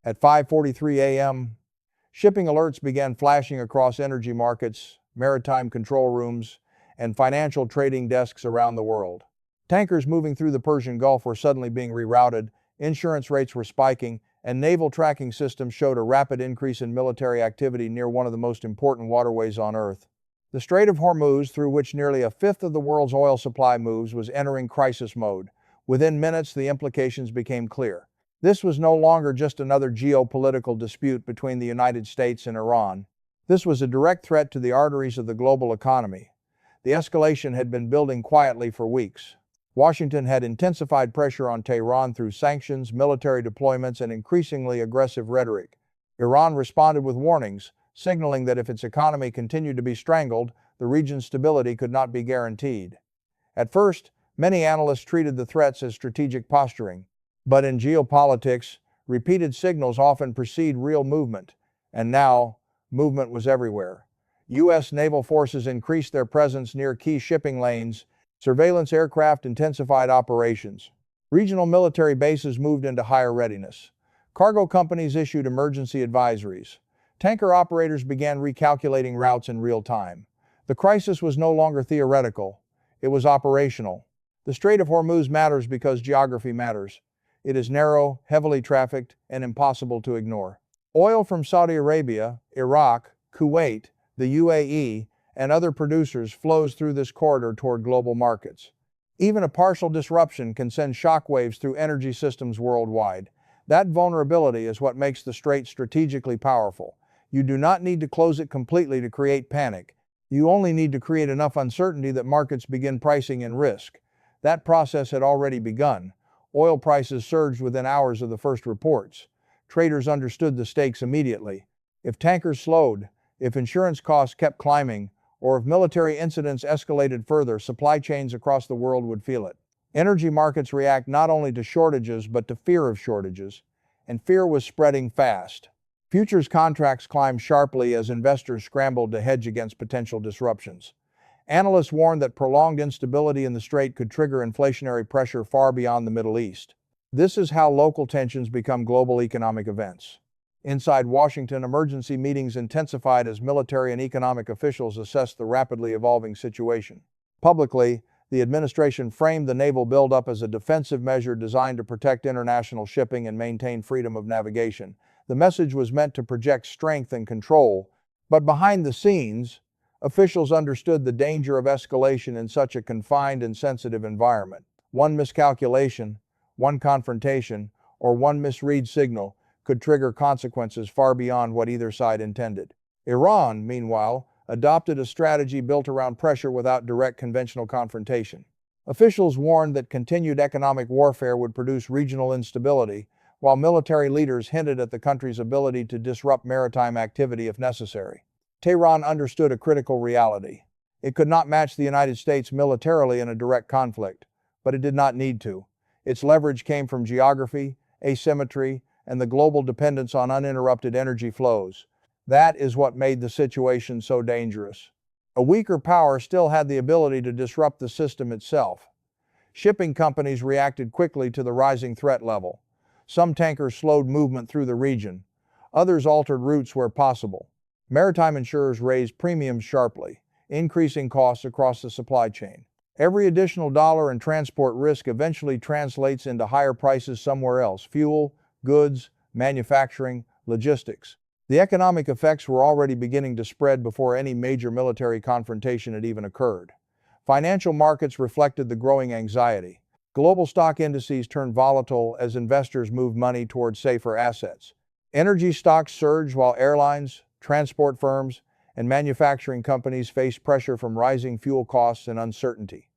At 5:43 a.m., shipping alerts began flashing across energy markets, maritime control rooms, and financial trading desks around the world. Tankers moving through the Persian Gulf were suddenly being rerouted, insurance rates were spiking, and naval tracking systems showed a rapid increase in military activity near one of the most important waterways on Earth. The Strait of Hormuz, through which nearly a fifth of the world's oil supply moves, was entering crisis mode. Within minutes, the implications became clear. This was no longer just another geopolitical dispute between the United States and Iran. This was a direct threat to the arteries of the global economy. The escalation had been building quietly for weeks. Washington had intensified pressure on Tehran through sanctions, military deployments, and increasingly aggressive rhetoric. Iran responded with warnings, signaling that if its economy continued to be strangled, the region's stability could not be guaranteed. At first, many analysts treated the threats as strategic posturing. But in geopolitics, repeated signals often precede real movement, and now, movement was everywhere. U.S. naval forces increased their presence near key shipping lanes, surveillance aircraft intensified operations. Regional military bases moved into higher readiness. Cargo companies issued emergency advisories. Tanker operators began recalculating routes in real time. The crisis was no longer theoretical, it was operational. The Strait of Hormuz matters because geography matters. It is narrow, heavily trafficked, and impossible to ignore. Oil from Saudi Arabia, Iraq, Kuwait, the UAE, and other producers flows through this corridor toward global markets. Even a partial disruption can send shockwaves through energy systems worldwide. That vulnerability is what makes the strait strategically powerful. You do not need to close it completely to create panic. You only need to create enough uncertainty that markets begin pricing in risk. That process had already begun. Oil prices surged within hours of the first reports. Traders understood the stakes immediately. If tankers slowed, if insurance costs kept climbing, or if military incidents escalated further, supply chains across the world would feel it. Energy markets react not only to shortages but to fear of shortages, and fear was spreading fast. Futures contracts climbed sharply as investors scrambled to hedge against potential disruptions. Analysts warned that prolonged instability in the strait could trigger inflationary pressure far beyond the Middle East. This is how local tensions become global economic events. Inside Washington, emergency meetings intensified as military and economic officials assessed the rapidly evolving situation. Publicly, the administration framed the naval buildup as a defensive measure designed to protect international shipping and maintain freedom of navigation. The message was meant to project strength and control, but behind the scenes, officials understood the danger of escalation in such a confined and sensitive environment. One miscalculation, one confrontation, or one misread signal could trigger consequences far beyond what either side intended. Iran, meanwhile, adopted a strategy built around pressure without direct conventional confrontation. Officials warned that continued economic warfare would produce regional instability, while military leaders hinted at the country's ability to disrupt maritime activity if necessary. Tehran understood a critical reality. It could not match the United States militarily in a direct conflict, but it did not need to. Its leverage came from geography, asymmetry, and the global dependence on uninterrupted energy flows. That is what made the situation so dangerous. A weaker power still had the ability to disrupt the system itself. Shipping companies reacted quickly to the rising threat level. Some tankers slowed movement through the region. Others altered routes where possible. Maritime insurers raised premiums sharply, increasing costs across the supply chain. Every additional dollar in transport risk eventually translates into higher prices somewhere else: fuel, goods, manufacturing, logistics. The economic effects were already beginning to spread before any major military confrontation had even occurred. Financial markets reflected the growing anxiety. Global stock indices turned volatile as investors moved money towards safer assets. Energy stocks surged while airlines, transport firms, and manufacturing companies faced pressure from rising fuel costs and uncertainty.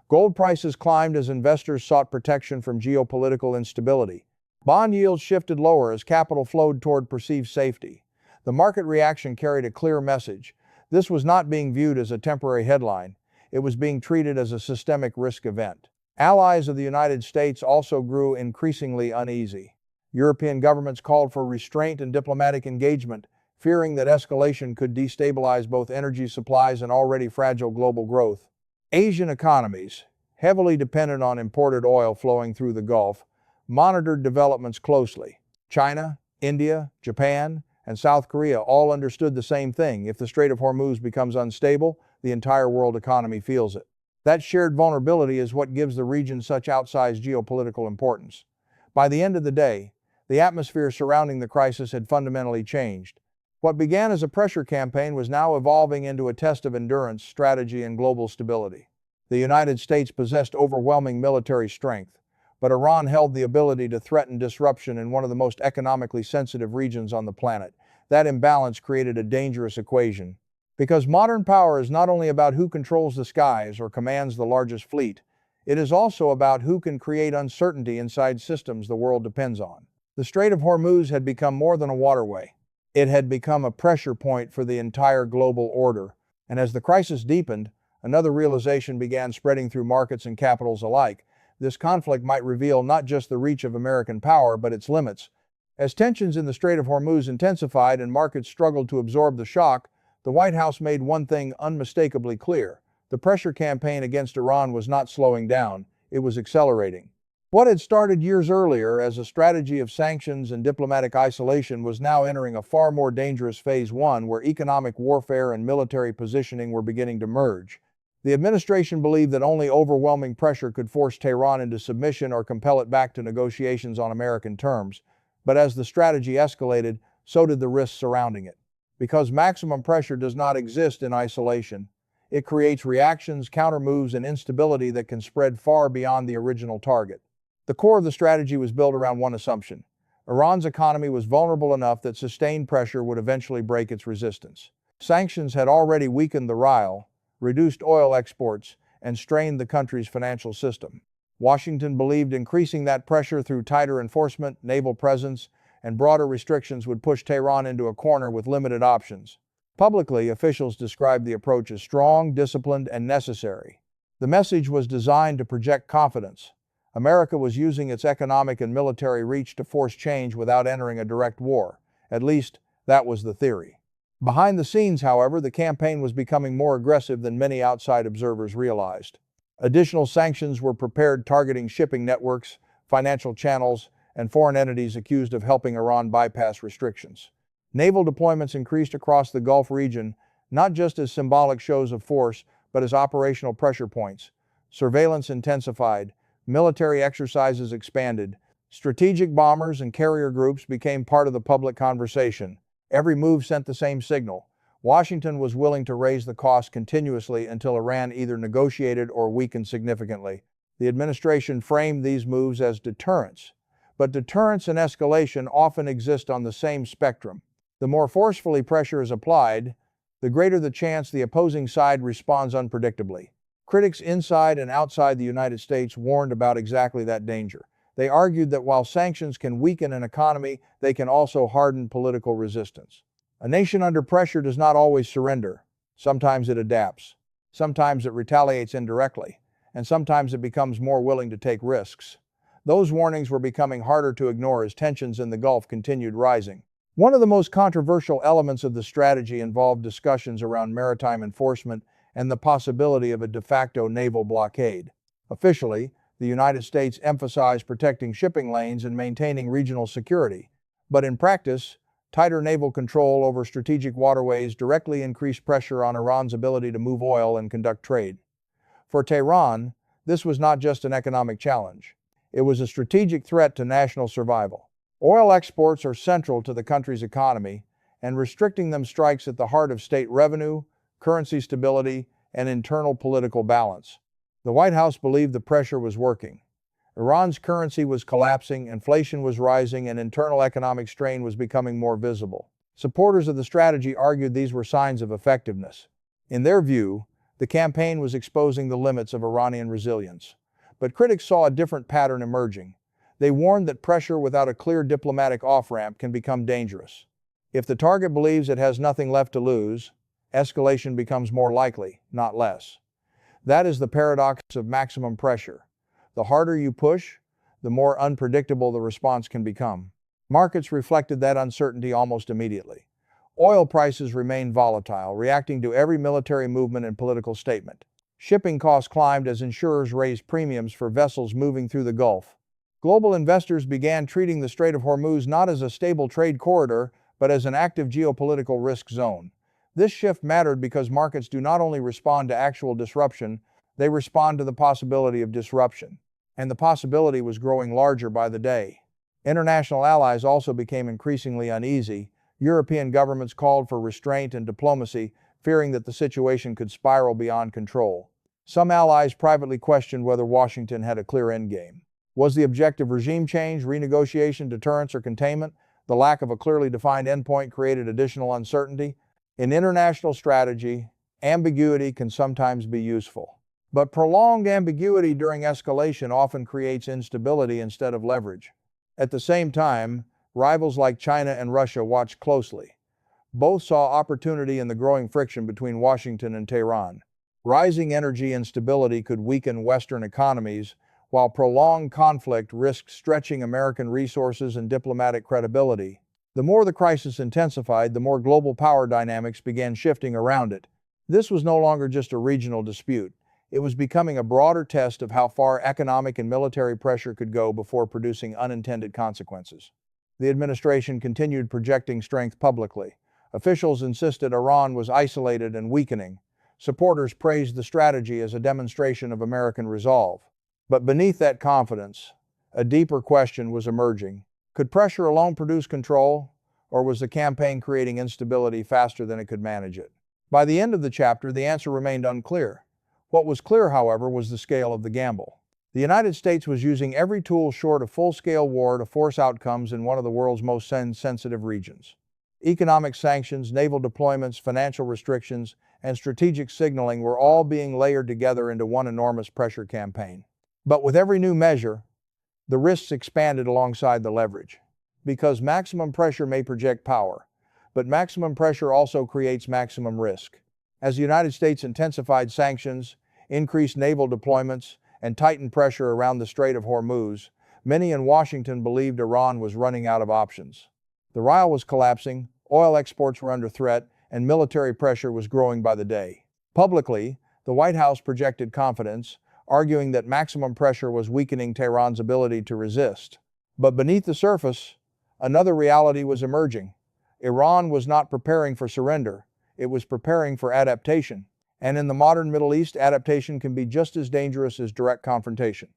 Gold prices climbed as investors sought protection from geopolitical instability. Bond yields shifted lower as capital flowed toward perceived safety. The market reaction carried a clear message. This was not being viewed as a temporary headline. It was being treated as a systemic risk event. Allies of the United States also grew increasingly uneasy. European governments called for restraint and diplomatic engagement, fearing that escalation could destabilize both energy supplies and already fragile global growth. Asian economies, heavily dependent on imported oil flowing through the Gulf, monitored developments closely. China, India, Japan, and South Korea all understood the same thing. If the Strait of Hormuz becomes unstable, the entire world economy feels it. That shared vulnerability is what gives the region such outsized geopolitical importance. By the end of the day, the atmosphere surrounding the crisis had fundamentally changed. What began as a pressure campaign was now evolving into a test of endurance, strategy, and global stability. The United States possessed overwhelming military strength, but Iran held the ability to threaten disruption in one of the most economically sensitive regions on the planet. That imbalance created a dangerous equation. Because modern power is not only about who controls the skies or commands the largest fleet, it is also about who can create uncertainty inside systems the world depends on. The Strait of Hormuz had become more than a waterway. It had become a pressure point for the entire global order. And as the crisis deepened, another realization began spreading through markets and capitals alike. This conflict might reveal not just the reach of American power, but its limits. As tensions in the Strait of Hormuz intensified and markets struggled to absorb the shock, the White House made one thing unmistakably clear. The pressure campaign against Iran was not slowing down, it was accelerating. What had started years earlier as a strategy of sanctions and diplomatic isolation was now entering a far more dangerous phase one, where economic warfare and military positioning were beginning to merge. The administration believed that only overwhelming pressure could force Tehran into submission or compel it back to negotiations on American terms. But as the strategy escalated, so did the risks surrounding it. Because maximum pressure does not exist in isolation, it creates reactions, countermoves, and instability that can spread far beyond the original target. The core of the strategy was built around one assumption: Iran's economy was vulnerable enough that sustained pressure would eventually break its resistance. Sanctions had already weakened the rial, reduced oil exports, and strained the country's financial system. Washington believed increasing that pressure through tighter enforcement, naval presence, and broader restrictions would push Tehran into a corner with limited options. Publicly, officials described the approach as strong, disciplined, and necessary. The message was designed to project confidence. America was using its economic and military reach to force change without entering a direct war. At least, that was the theory. Behind the scenes, however, the campaign was becoming more aggressive than many outside observers realized. Additional sanctions were prepared, targeting shipping networks, financial channels, and foreign entities accused of helping Iran bypass restrictions. Naval deployments increased across the Gulf region, not just as symbolic shows of force, but as operational pressure points. Surveillance intensified, military exercises expanded, strategic bombers and carrier groups became part of the public conversation. Every move sent the same signal. Washington was willing to raise the cost continuously until Iran either negotiated or weakened significantly. The administration framed these moves as deterrence. But deterrence and escalation often exist on the same spectrum. The more forcefully pressure is applied, the greater the chance the opposing side responds unpredictably. Critics inside and outside the United States warned about exactly that danger. They argued that while sanctions can weaken an economy, they can also harden political resistance. A nation under pressure does not always surrender. Sometimes it adapts. Sometimes it retaliates indirectly. And sometimes it becomes more willing to take risks. Those warnings were becoming harder to ignore as tensions in the Gulf continued rising. One of the most controversial elements of the strategy involved discussions around maritime enforcement and the possibility of a de facto naval blockade. Officially, the United States emphasized protecting shipping lanes and maintaining regional security. But in practice, tighter naval control over strategic waterways directly increased pressure on Iran's ability to move oil and conduct trade. For Tehran, this was not just an economic challenge. It was a strategic threat to national survival. Oil exports are central to the country's economy, and restricting them strikes at the heart of state revenue, currency stability, and internal political balance. The White House believed the pressure was working. Iran's currency was collapsing, inflation was rising, and internal economic strain was becoming more visible. Supporters of the strategy argued these were signs of effectiveness. In their view, the campaign was exposing the limits of Iranian resilience. But critics saw a different pattern emerging. They warned that pressure without a clear diplomatic off-ramp can become dangerous. If the target believes it has nothing left to lose, escalation becomes more likely, not less. That is the paradox of maximum pressure. The harder you push, the more unpredictable the response can become. Markets reflected that uncertainty almost immediately. Oil prices remained volatile, reacting to every military movement and political statement. Shipping costs climbed as insurers raised premiums for vessels moving through the Gulf. Global investors began treating the Strait of Hormuz not as a stable trade corridor, but as an active geopolitical risk zone. This shift mattered because markets do not only respond to actual disruption, they respond to the possibility of disruption. And the possibility was growing larger by the day. International allies also became increasingly uneasy. European governments called for restraint and diplomacy, fearing that the situation could spiral beyond control. Some allies privately questioned whether Washington had a clear endgame. Was the objective regime change, renegotiation, deterrence, or containment? The lack of a clearly defined endpoint created additional uncertainty. In international strategy, ambiguity can sometimes be useful. But prolonged ambiguity during escalation often creates instability instead of leverage. At the same time, rivals like China and Russia watched closely. Both saw opportunity in the growing friction between Washington and Tehran. Rising energy instability could weaken Western economies, while prolonged conflict risked stretching American resources and diplomatic credibility. The more the crisis intensified, the more global power dynamics began shifting around it. This was no longer just a regional dispute. It was becoming a broader test of how far economic and military pressure could go before producing unintended consequences. The administration continued projecting strength publicly. Officials insisted Iran was isolated and weakening. Supporters praised the strategy as a demonstration of American resolve. But beneath that confidence, a deeper question was emerging. Could pressure alone produce control, or was the campaign creating instability faster than it could manage it? By the end of the chapter, the answer remained unclear. What was clear, however, was the scale of the gamble. The United States was using every tool short of full-scale war to force outcomes in one of the world's most sensitive regions. Economic sanctions, naval deployments, financial restrictions, and strategic signaling were all being layered together into one enormous pressure campaign. But with every new measure, the risks expanded alongside the leverage. Because maximum pressure may project power, but maximum pressure also creates maximum risk. As the United States intensified sanctions, increased naval deployments, and tightened pressure around the Strait of Hormuz, many in Washington believed Iran was running out of options. The rial was collapsing, oil exports were under threat, and military pressure was growing by the day. Publicly, the White House projected confidence, arguing that maximum pressure was weakening Tehran's ability to resist. But beneath the surface, another reality was emerging. Iran was not preparing for surrender, it was preparing for adaptation. And in the modern Middle East, adaptation can be just as dangerous as direct confrontation.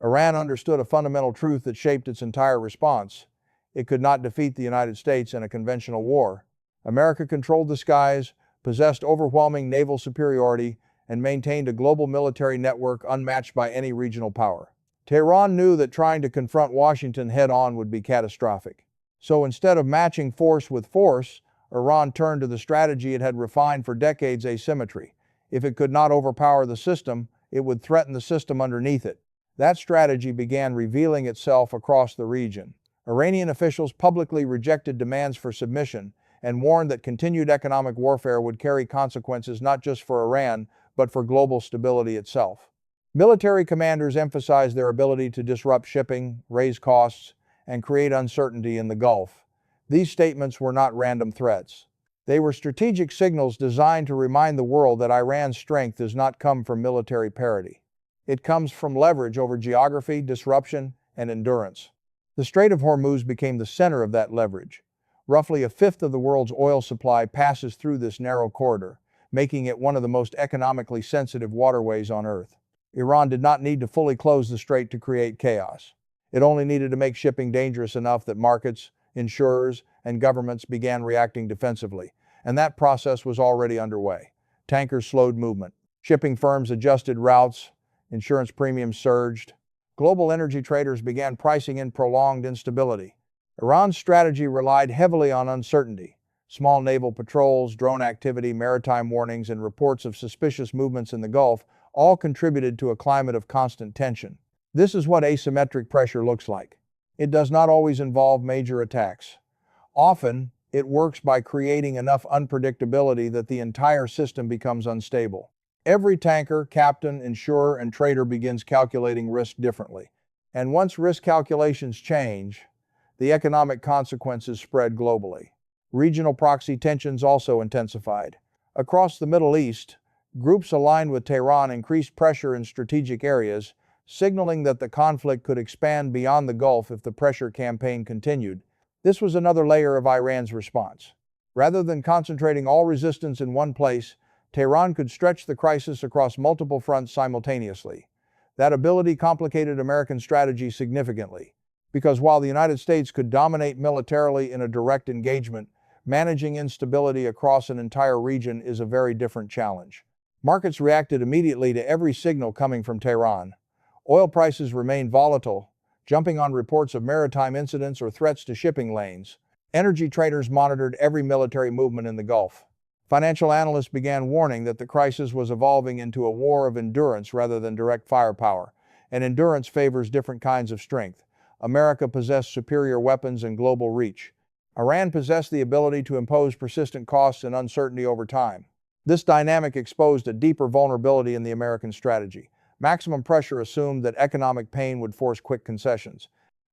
Iran understood a fundamental truth that shaped its entire response. It could not defeat the United States in a conventional war. America controlled the skies, possessed overwhelming naval superiority, and maintained a global military network unmatched by any regional power. Tehran knew that trying to confront Washington head-on would be catastrophic. So instead of matching force with force, Iran turned to the strategy it had refined for decades: asymmetry. If it could not overpower the system, it would threaten the system underneath it. That strategy began revealing itself across the region. Iranian officials publicly rejected demands for submission and warned that continued economic warfare would carry consequences not just for Iran, but for global stability itself. Military commanders emphasized their ability to disrupt shipping, raise costs, and create uncertainty in the Gulf. These statements were not random threats. They were strategic signals designed to remind the world that Iran's strength does not come from military parity. It comes from leverage over geography, disruption, and endurance. The Strait of Hormuz became the center of that leverage. Roughly a fifth of the world's oil supply passes through this narrow corridor, making it one of the most economically sensitive waterways on Earth. Iran did not need to fully close the strait to create chaos. It only needed to make shipping dangerous enough that markets, insurers, and governments began reacting defensively, and that process was already underway. Tankers slowed movement. Shipping firms adjusted routes. Insurance premiums surged. Global energy traders began pricing in prolonged instability. Iran's strategy relied heavily on uncertainty. Small naval patrols, drone activity, maritime warnings, and reports of suspicious movements in the Gulf all contributed to a climate of constant tension. This is what asymmetric pressure looks like. It does not always involve major attacks. Often, it works by creating enough unpredictability that the entire system becomes unstable. Every tanker, captain, insurer, and trader begins calculating risk differently. And once risk calculations change, the economic consequences spread globally. Regional proxy tensions also intensified. Across the Middle East, groups aligned with Tehran increased pressure in strategic areas, signaling that the conflict could expand beyond the Gulf if the pressure campaign continued. This was another layer of Iran's response. Rather than concentrating all resistance in one place, Tehran could stretch the crisis across multiple fronts simultaneously. That ability complicated American strategy significantly, because while the United States could dominate militarily in a direct engagement, managing instability across an entire region is a very different challenge. Markets reacted immediately to every signal coming from Tehran. Oil prices remained volatile, jumping on reports of maritime incidents or threats to shipping lanes. Energy traders monitored every military movement in the Gulf. Financial analysts began warning that the crisis was evolving into a war of endurance rather than direct firepower, and endurance favors different kinds of strength. America possessed superior weapons and global reach. Iran possessed the ability to impose persistent costs and uncertainty over time. This dynamic exposed a deeper vulnerability in the American strategy. Maximum pressure assumed that economic pain would force quick concessions.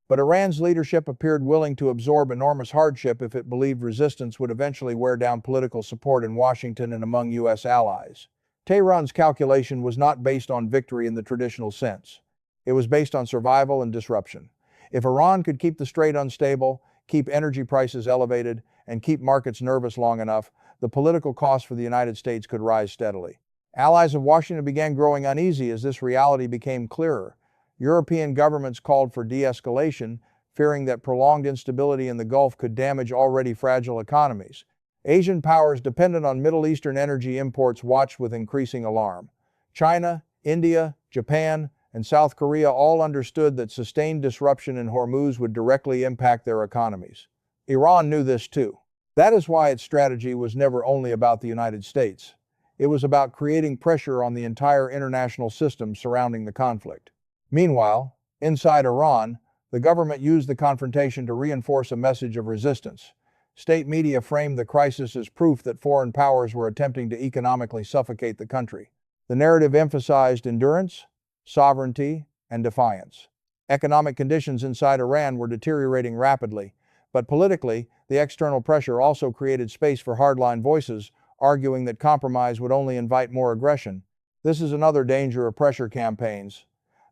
But Iran's leadership appeared willing to absorb enormous hardship if it believed resistance would eventually wear down political support in Washington and among U.S. allies. Tehran's calculation was not based on victory in the traditional sense. It was based on survival and disruption. If Iran could keep the strait unstable, keep energy prices elevated, and keep markets nervous long enough, the political cost for the United States could rise steadily. Allies of Washington began growing uneasy as this reality became clearer. European governments called for de-escalation, fearing that prolonged instability in the Gulf could damage already fragile economies. Asian powers dependent on Middle Eastern energy imports watched with increasing alarm. China, India, Japan, and South Korea all understood that sustained disruption in Hormuz would directly impact their economies. Iran knew this too. That is why its strategy was never only about the United States. It was about creating pressure on the entire international system surrounding the conflict. Meanwhile, inside Iran, the government used the confrontation to reinforce a message of resistance. State media framed the crisis as proof that foreign powers were attempting to economically suffocate the country. The narrative emphasized endurance, sovereignty, and defiance. Economic conditions inside Iran were deteriorating rapidly, but politically, the external pressure also created space for hardline voices, arguing that compromise would only invite more aggression. This is another danger of pressure campaigns.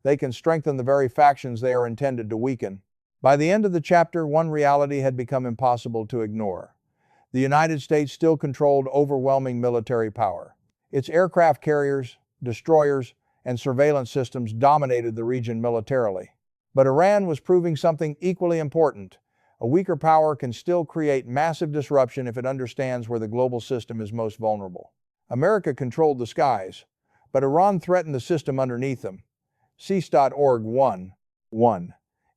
They can strengthen the very factions they are intended to weaken. By the end of the chapter, one reality had become impossible to ignore. The United States still controlled overwhelming military power. Its aircraft carriers, destroyers, and surveillance systems dominated the region militarily. But Iran was proving something equally important. A weaker power can still create massive disruption if it understands where the global system is most vulnerable. America controlled the skies, but Iran threatened the system underneath them. CIS.org 1.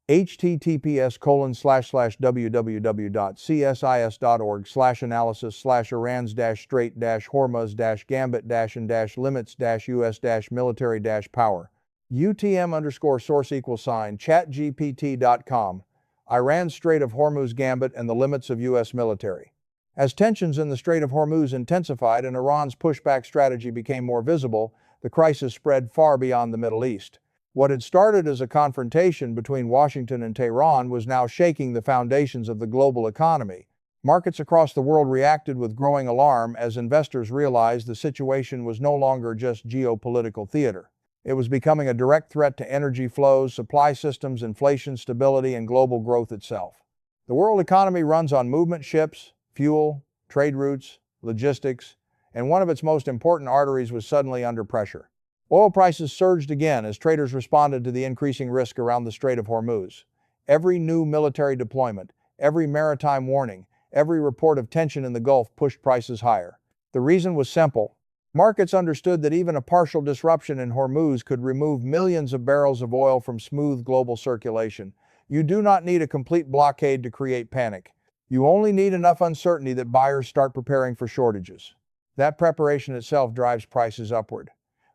https://www.csis.org/analysis/Iran's-strait-hormuz-gambit-limits-US-military-power. UTM_source=chatgpt.com. Iran's Strait of Hormuz gambit and the limits of U.S. military. As tensions in the Strait of Hormuz intensified and Iran's pushback strategy became more visible, the crisis spread far beyond the Middle East. What had started as a confrontation between Washington and Tehran was now shaking the foundations of the global economy. Markets across the world reacted with growing alarm as investors realized the situation was no longer just geopolitical theater. It was becoming a direct threat to energy flows, supply systems, inflation, stability, and global growth itself. The world economy runs on movement ships, fuel, trade routes, logistics, and one of its most important arteries was suddenly under pressure. Oil prices surged again as traders responded to the increasing risk around the Strait of Hormuz. Every new military deployment, every maritime warning, every report of tension in the Gulf pushed prices higher. The reason was simple. Markets understood that even a partial disruption in Hormuz could remove millions of barrels of oil from smooth global circulation. You do not need a complete blockade to create panic. You only need enough uncertainty that buyers start preparing for shortages. That preparation itself drives prices upward.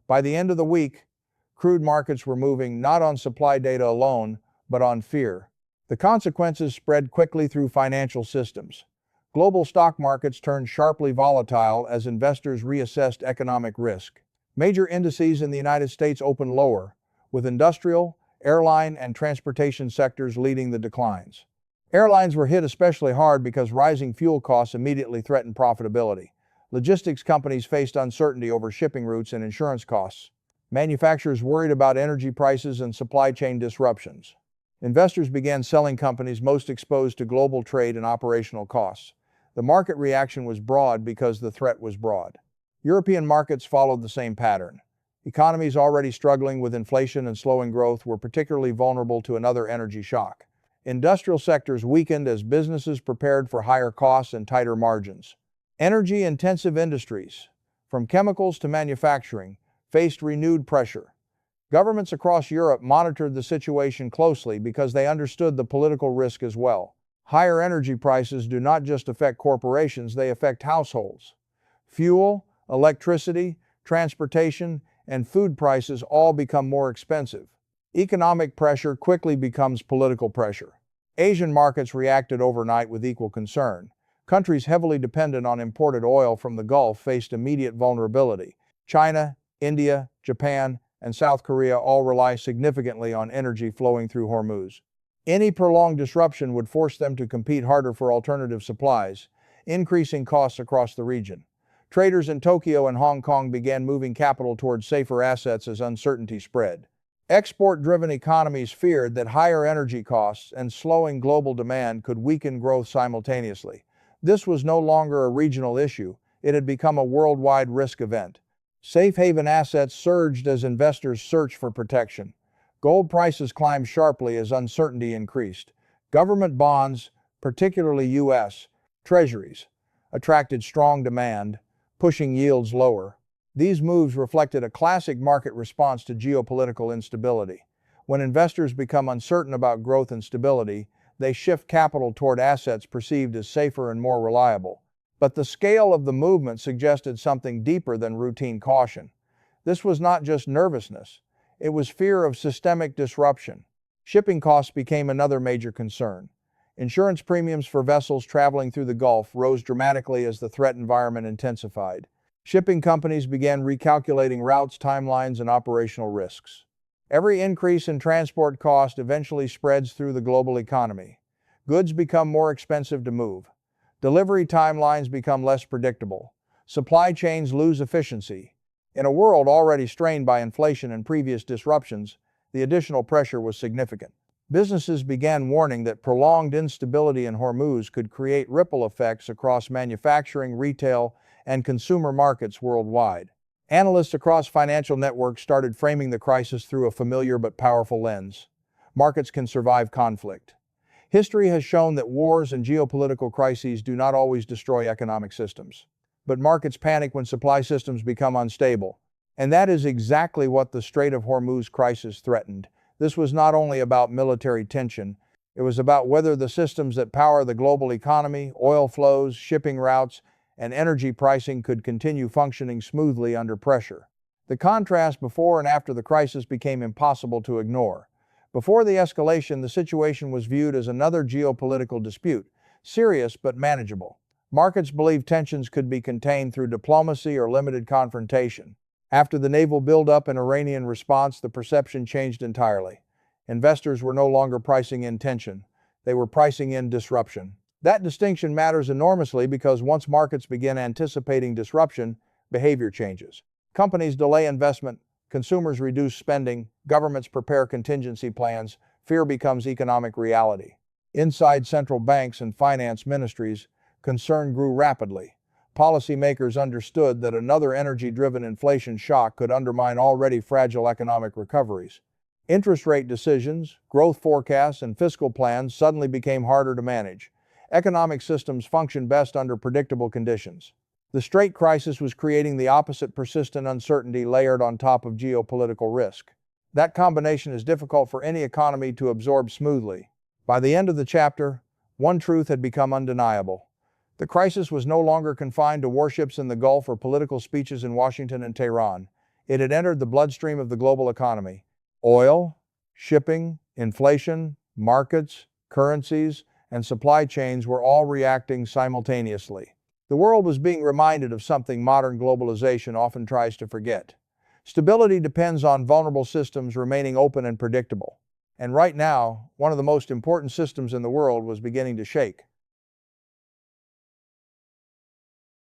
By the end of the week, crude markets were moving not on supply data alone, but on fear. The consequences spread quickly through financial systems. Global stock markets turned sharply volatile as investors reassessed economic risk. Major indices in the United States opened lower, with industrial, airline, and transportation sectors leading the declines. Airlines were hit especially hard because rising fuel costs immediately threatened profitability. Logistics companies faced uncertainty over shipping routes and insurance costs. Manufacturers worried about energy prices and supply chain disruptions. Investors began selling companies most exposed to global trade and operational costs. The market reaction was broad because the threat was broad. European markets followed the same pattern. Economies already struggling with inflation and slowing growth were particularly vulnerable to another energy shock. Industrial sectors weakened as businesses prepared for higher costs and tighter margins. Energy-intensive industries, from chemicals to manufacturing, faced renewed pressure. Governments across Europe monitored the situation closely because they understood the political risk as well. Higher energy prices do not just affect corporations, they affect households. Fuel, electricity, transportation, and food prices all become more expensive. Economic pressure quickly becomes political pressure. Asian markets reacted overnight with equal concern. Countries heavily dependent on imported oil from the Gulf faced immediate vulnerability. China, India, Japan, and South Korea all rely significantly on energy flowing through Hormuz. Any prolonged disruption would force them to compete harder for alternative supplies, increasing costs across the region. Traders in Tokyo and Hong Kong began moving capital towards safer assets as uncertainty spread. Export-driven economies feared that higher energy costs and slowing global demand could weaken growth simultaneously. This was no longer a regional issue, it had become a worldwide risk event. Safe haven assets surged as investors searched for protection. Gold prices climbed sharply as uncertainty increased. Government bonds, particularly U.S. Treasuries, attracted strong demand, pushing yields lower. These moves reflected a classic market response to geopolitical instability. When investors become uncertain about growth and stability, they shift capital toward assets perceived as safer and more reliable. But the scale of the movement suggested something deeper than routine caution. This was not just nervousness, it was fear of systemic disruption. Shipping costs became another major concern. Insurance premiums for vessels traveling through the Gulf rose dramatically as the threat environment intensified. Shipping companies began recalculating routes, timelines, and operational risks. Every increase in transport cost eventually spreads through the global economy. Goods become more expensive to move. Delivery timelines become less predictable. Supply chains lose efficiency. In a world already strained by inflation and previous disruptions, the additional pressure was significant. Businesses began warning that prolonged instability in Hormuz could create ripple effects across manufacturing, retail, and consumer markets worldwide. Analysts across financial networks started framing the crisis through a familiar but powerful lens. Markets can survive conflict. History has shown that wars and geopolitical crises do not always destroy economic systems. But markets panic when supply systems become unstable. And that is exactly what the Strait of Hormuz crisis threatened. This was not only about military tension, it was about whether the systems that power the global economy, oil flows, shipping routes, and energy pricing could continue functioning smoothly under pressure. The contrast before and after the crisis became impossible to ignore. Before the escalation, the situation was viewed as another geopolitical dispute, serious but manageable. Markets believed tensions could be contained through diplomacy or limited confrontation. After the naval buildup and Iranian response, the perception changed entirely. Investors were no longer pricing in tension, they were pricing in disruption. That distinction matters enormously because once markets begin anticipating disruption, behavior changes. Companies delay investment, consumers reduce spending, governments prepare contingency plans, fear becomes economic reality. Inside central banks and finance ministries, concern grew rapidly. Policymakers understood that another energy-driven inflation shock could undermine already fragile economic recoveries. Interest rate decisions, growth forecasts, and fiscal plans suddenly became harder to manage. Economic systems function best under predictable conditions. The Strait crisis was creating the opposite: persistent uncertainty layered on top of geopolitical risk. That combination is difficult for any economy to absorb smoothly. By the end of the chapter, one truth had become undeniable. The crisis was no longer confined to warships in the Gulf or political speeches in Washington and Tehran. It had entered the bloodstream of the global economy. Oil, shipping, inflation, markets, currencies, and supply chains were all reacting simultaneously. The world was being reminded of something modern globalization often tries to forget. Stability depends on vulnerable systems remaining open and predictable. And right now, one of the most important systems in the world was beginning to shake.